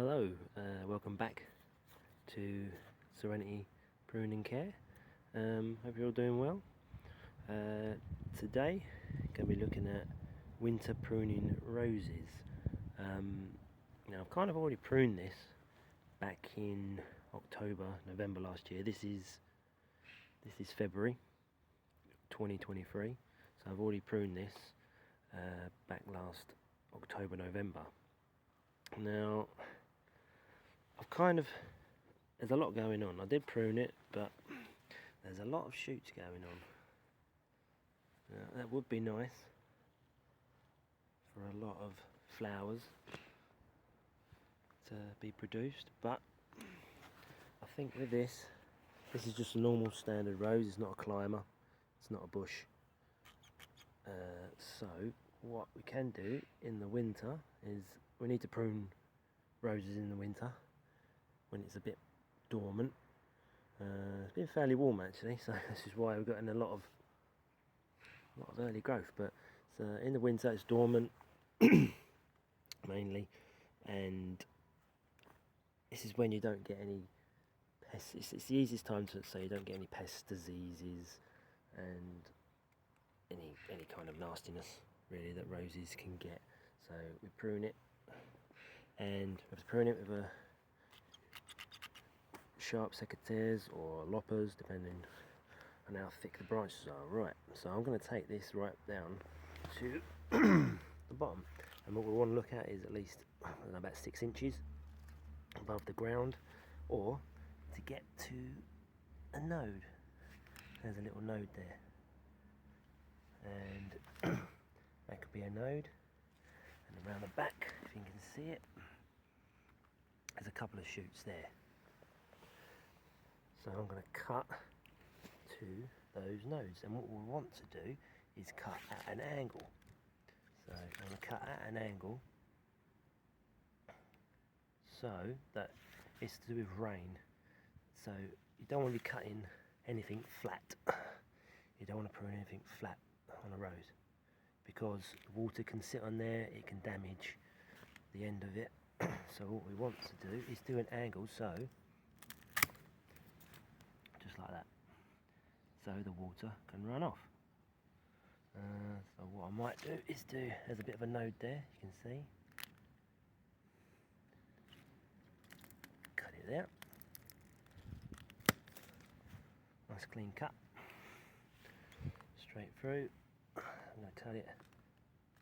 Hello, welcome back to Serenity Pruning Care. Hope you're all doing well. Today, going to be looking at winter pruning roses. Now, I've kind of already pruned this back in November last year. This is February 2023, so I've already pruned this back last October, November. Now, there's a lot going on. I did prune it, but there's a lot of shoots going on. Now, that would be nice for a lot of flowers to be produced, but I think with this is just a normal standard rose. It's not a climber, it's not a bush. So what we can do in the winter is we need to prune roses in the winter when it's a bit dormant. It's been fairly warm actually, so this is why we've gotten a lot of early growth. But in the winter it's dormant mainly, and this is when you don't get any pests. It's the easiest time to say you don't get any pest diseases and any kind of nastiness really that roses can get. So we prune it, and we have to prune it with a sharp secateurs or loppers, depending on how thick the branches are. Right, so I'm going to take this right down to the bottom, and what we want to look at is at least about 6 inches above the ground, or to get to a node. There's a little node there, and that could be a node. And around the back, if you can see it, there's a couple of shoots there. So I'm going to cut to those nodes, and what we want to do is cut at an angle. So I'm going to cut at an angle so that it's to do with rain. So you don't want to be cutting anything flat. You don't want to prune anything flat on a rose, because water can sit on there, it can damage the end of it. So what we want to do is do an angle, so just like that, so the water can run off. So what I might do is there's a bit of a node there, you can see. Cut it there. Nice clean cut. Straight through. I'm going to cut it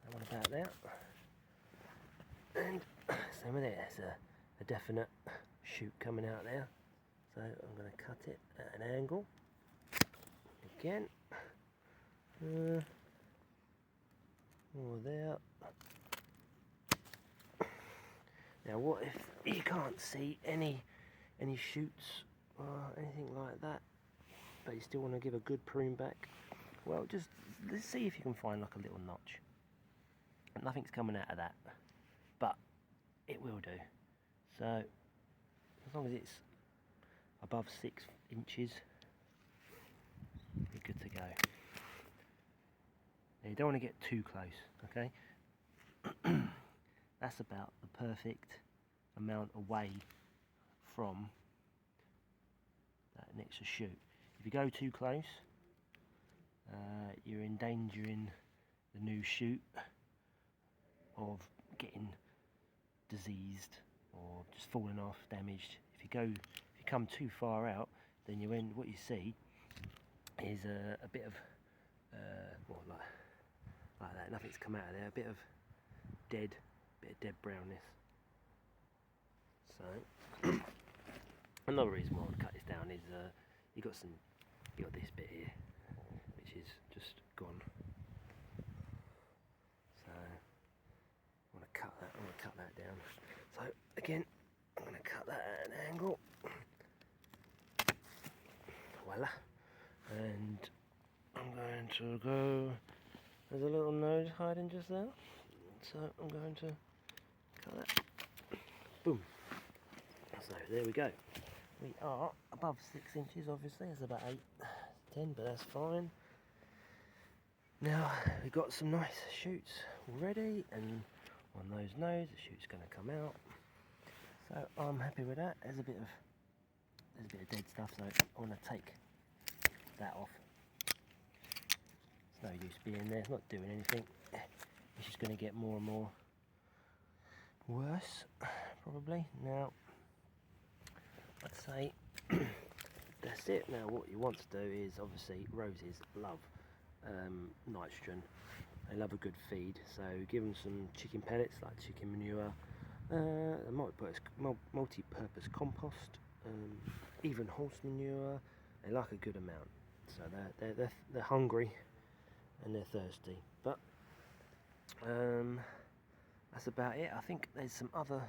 that one about there. And same with it, there's a definite shoot coming out there. So I'm going to cut it at an angle again, or there. Now what if you can't see any shoots or anything like that, but you still want to give a good prune back? Well, just let's see if you can find like a little notch. Nothing's coming out of that, but it will do. So as long as it's above 6 inches, you're good to go. Now you don't want to get too close, okay? That's about the perfect amount away from that next shoot. If you go too close, you're endangering the new shoot of getting diseased or just falling off, damaged. If you come too far out, then what you see is a bit of well, like that. Nothing's come out of there. A bit of dead brownness. So another reason why I want to cut this down is you got this bit here, which is just gone. So I want to cut that down. So again, I'm going to cut that at an angle. Voila. And I'm going to go, there's a little node hiding just there. So I'm going to cut that. Boom. So there we go. We are above 6 inches, obviously. It's about 8, 10, but that's fine. Now we've got some nice shoots already, and on those nodes the shoot's going to come out. So I'm happy with that. There's a bit of dead stuff, so I want to take that off. It's no use being there, it's not doing anything. It's just going to get more and more worse, probably. Now, I'd say that's it. Now, what you want to do is, obviously, roses love nitrogen. They love a good feed, so give them some chicken pellets, like chicken manure, multi-purpose compost, even horse manure. They like a good amount, so they're hungry and they're thirsty. But that's about it. I think there's some other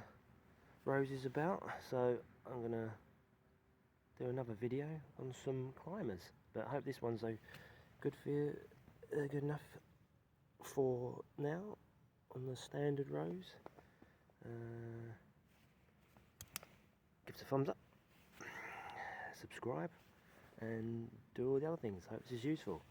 roses about, so I'm gonna do another video on some climbers. But I hope this one's good for you, good enough for now on the standard rose. Give us a thumbs up, subscribe, and do all the other things. Hope this is useful.